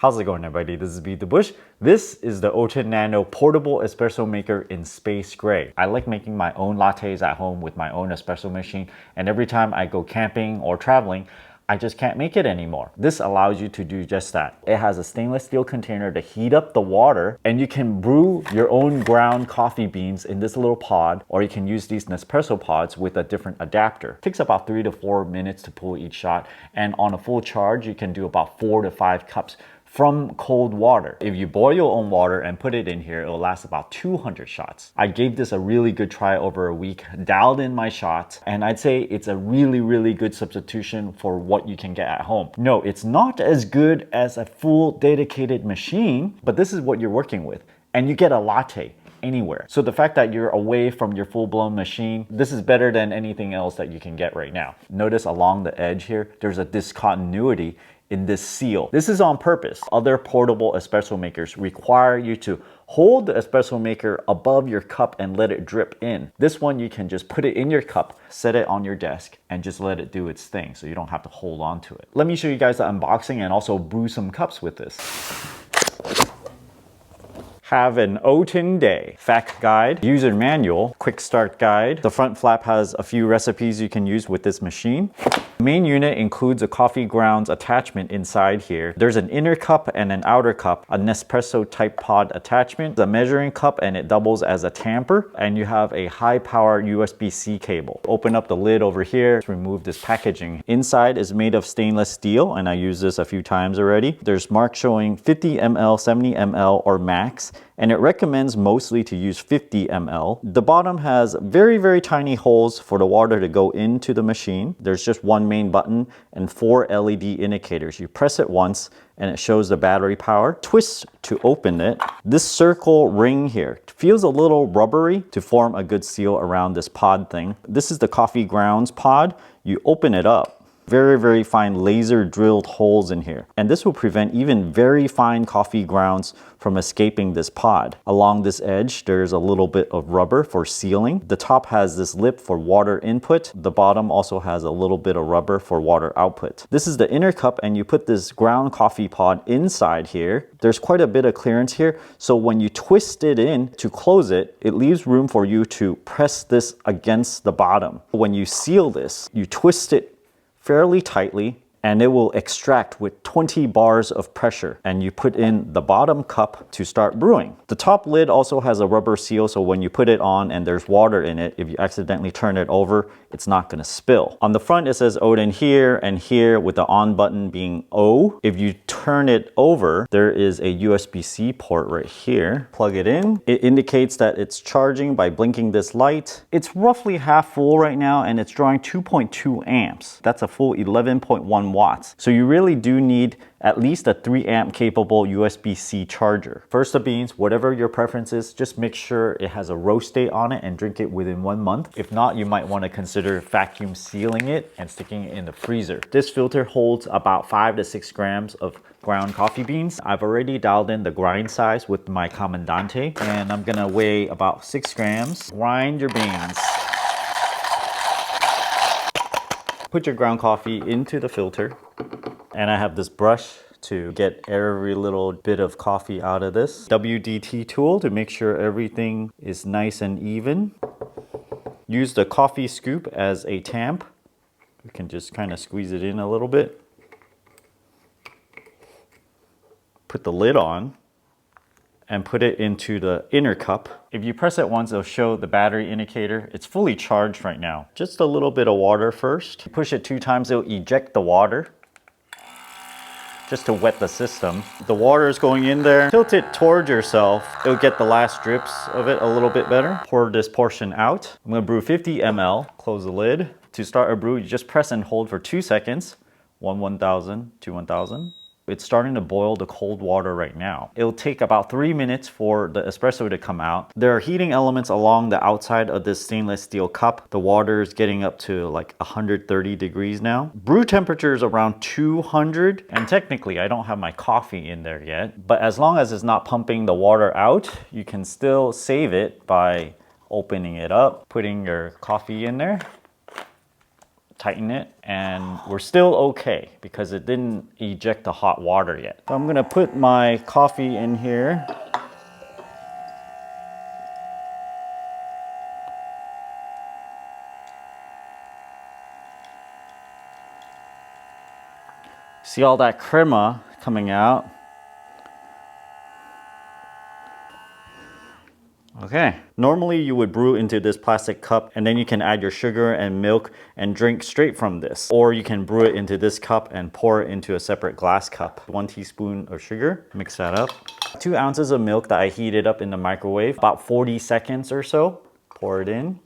How's it going, everybody? This is Beat the Bush. This is the Outin Nano Portable Espresso Maker in Space Gray. I like making my own lattes at home with my own espresso machine, and every time I go camping or traveling, I just can't make it anymore. This allows you to do just that. It has a stainless steel container to heat up the water, and you can brew your own ground coffee beans in this little pod, or you can use these Nespresso pods with a different adapter. It takes about 3 to 4 minutes to pull each shot, and on a full charge, you can do about 4 to 5 cups from cold water. If you boil your own water and put it in here, it'll last about 200 shots. I gave this a really good try over a week, dialed in my shots, and I'd say it's a really good substitution for what you can get at home. No, it's not as good as a full dedicated machine, but this is what you're working with, and you get a latte anywhere. So the fact that you're away from your full-blown machine, this is better than anything else that you can get right now. Notice along the edge here, there's a discontinuity in this seal. This is on purpose. Other portable espresso makers require you to hold the espresso maker above your cup and let it drip in. This one, you can just put it in your cup, set it on your desk, and just let it do its thing, so you don't have to hold on to it. Let me show you guys the unboxing and also brew some cups with this. Have an Outin day. Fact guide, user manual, quick start guide. The front flap has a few recipes you can use with this machine. The main unit includes a coffee grounds attachment inside here. There's an inner cup and an outer cup, a Nespresso type pod attachment, a measuring cup, and it doubles as a tamper, and you have a high power USB-C cable. Open up the lid over here, remove this packaging. Inside is made of stainless steel, and I used this a few times already. There's marks showing 50 ml, 70 ml, or max, and it recommends mostly to use 50 ml. The bottom has very tiny holes for the water to go into the machine. There's just one main button and 4 LED indicators. You press it once and it shows the battery power. Twist to open it. This circle ring here feels a little rubbery to form a good seal around this pod thing. This is the coffee grounds pod. You open it up. Very fine laser drilled holes in here. And this will prevent even very fine coffee grounds from escaping this pod. Along this edge, there's a little bit of rubber for sealing. The top has this lip for water input. The bottom also has a little bit of rubber for water output. This is the inner cup, and you put this ground coffee pod inside here. There's quite a bit of clearance here, so when you twist it in to close it, it leaves room for you to press this against the bottom. When you seal this, you twist it fairly tightly, and it will extract with 20 bars of pressure, and you put in the bottom cup to start brewing. The top lid also has a rubber seal, so when you put it on and there's water in it, if you accidentally turn it over, it's not gonna spill. On the front, it says Outin here and here, with the on button being O. If you turn it over, there is a USB-C port right here. Plug it in. It indicates that it's charging by blinking this light. It's roughly half full right now, and it's drawing 2.2 amps. That's a full 11.1 watts. So you really do need at least a 3 amp capable USB-C charger. First the beans, whatever your preference is, just make sure it has a roast date on it and drink it within 1 month. If not, you might want to consider vacuum sealing it and sticking it in the freezer. This filter holds about 5 to 6 grams of ground coffee beans. I've already dialed in the grind size with my Comandante, and I'm gonna weigh about 6 grams. Grind your beans. Put your ground coffee into the filter, and I have this brush to get every little bit of coffee out of this. WDT tool to make sure everything is nice and even. Use the coffee scoop as a tamp. You can just kind of squeeze it in a little bit. Put the lid on and put it into the inner cup. If you press it once, it'll show the battery indicator. It's fully charged right now. Just a little bit of water first. Push it 2 times, it'll eject the water, just to wet the system. The water is going in there. Tilt it towards yourself. It'll get the last drips of it a little bit better. Pour this portion out. I'm gonna brew 50 ml. Close the lid. To start a brew, you just press and hold for 2 seconds. 1,000, 2,000. It's starting to boil the cold water right now. It'll take about 3 minutes for the espresso to come out. There are heating elements along the outside of this stainless steel cup. The water is getting up to like 130 degrees now. Brew temperature is around 200, and technically I don't have my coffee in there yet, but as long as it's not pumping the water out, you can still save it by opening it up, putting your coffee in there, tighten it, and we're still okay because it didn't eject the hot water yet. So I'm gonna put my coffee in here. See all that crema coming out? Okay, normally you would brew into this plastic cup and then you can add your sugar and milk and drink straight from this. Or you can brew it into this cup and pour it into a separate glass cup. 1 teaspoon of sugar, mix that up. 2 ounces of milk that I heated up in the microwave, about 40 seconds or so. Pour it in.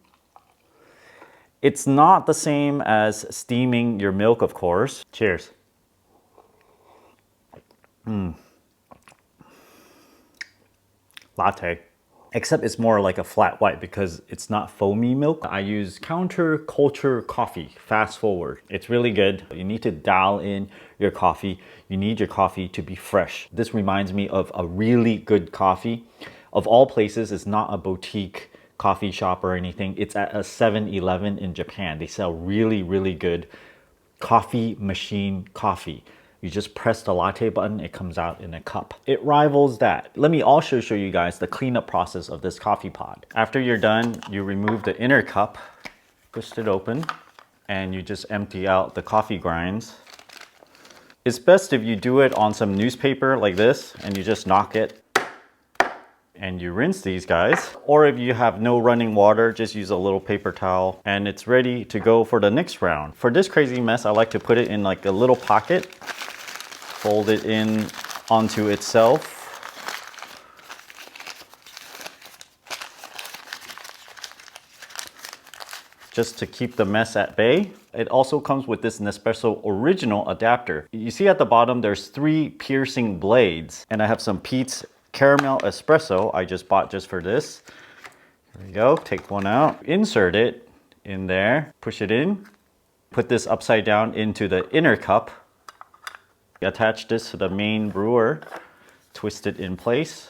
It's not the same as steaming your milk, of course. Cheers. Latte. Except it's more like a flat white because it's not foamy milk. I use counterculture coffee, fast forward. It's really good. You need to dial in your coffee. You need your coffee to be fresh. This reminds me of a really good coffee. Of all places, it's not a boutique coffee shop or anything. It's at a 7-Eleven in Japan. They sell really, really good coffee machine coffee. You just press the latte button, it comes out in a cup. It rivals that. Let me also show you guys the cleanup process of this coffee pod. After you're done, you remove the inner cup, twist it open, and you just empty out the coffee grinds. It's best if you do it on some newspaper like this, and you just knock it, and you rinse these guys. Or if you have no running water, just use a little paper towel, and it's ready to go for the next round. For this crazy mess, I like to put it in like a little pocket, fold it in onto itself. Just to keep the mess at bay. It also comes with this Nespresso original adapter. You see at the bottom, there's 3 piercing blades, and I have some Pete's Caramel Espresso I just bought just for this. There we go, take one out, insert it in there, push it in, put this upside down into the inner cup. Attach this to the main brewer, twist it in place,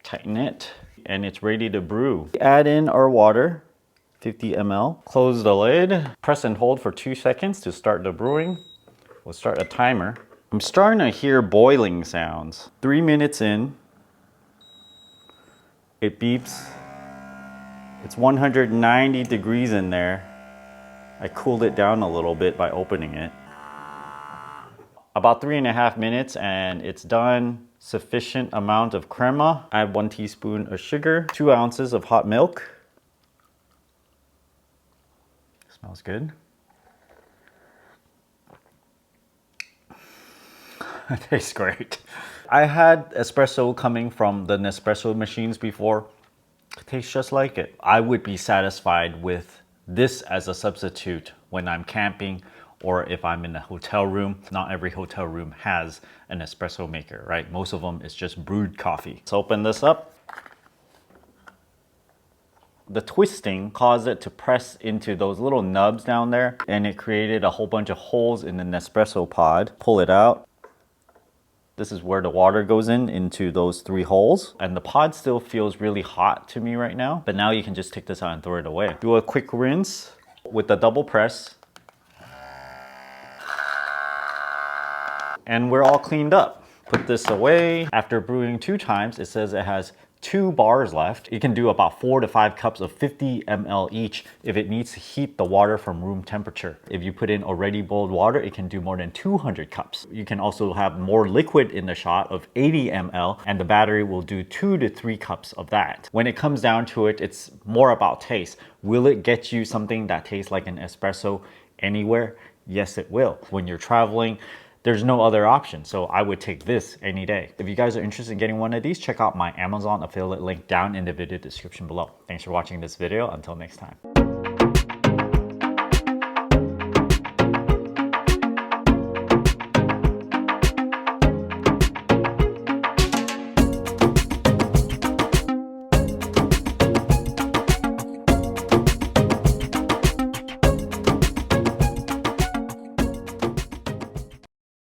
tighten it, and it's ready to brew. Add in our water, 50 ml. Close the lid, press and hold for 2 seconds to start the brewing. We'll start a timer. I'm starting to hear boiling sounds. 3 minutes in, it beeps. It's 190 degrees in there. I cooled it down a little bit by opening it. About 3.5 minutes and it's done. Sufficient amount of crema. Add 1 teaspoon of sugar, 2 ounces of hot milk. Smells good. It tastes great. I had espresso coming from the Nespresso machines before. It tastes just like it. I would be satisfied with this as a substitute when I'm camping or if I'm in a hotel room. Not every hotel room has an espresso maker, right? Most of them is just brewed coffee. Let's open this up. The twisting caused it to press into those little nubs down there, and it created a whole bunch of holes in the Nespresso pod. Pull it out. This is where the water goes into those 3 holes. And the pod still feels really hot to me right now, but now you can just take this out and throw it away. Do a quick rinse with the double press. And we're all cleaned up. Put this away. After brewing 2 times, it says it has 2 bars left. You can do about 4 to 5 cups of 50 ml each if it needs to heat the water from room temperature. If you put in already boiled water, it can do more than 200 cups. You can also have more liquid in the shot of 80 ml, and the battery will do 2 to 3 cups of that. When it comes down to it, it's more about taste. Will it get you something that tastes like an espresso anywhere? Yes, it will. When you're traveling, there's no other option, so I would take this any day. If you guys are interested in getting one of these, check out my Amazon affiliate link down in the video description below. Thanks for watching this video. Until next time.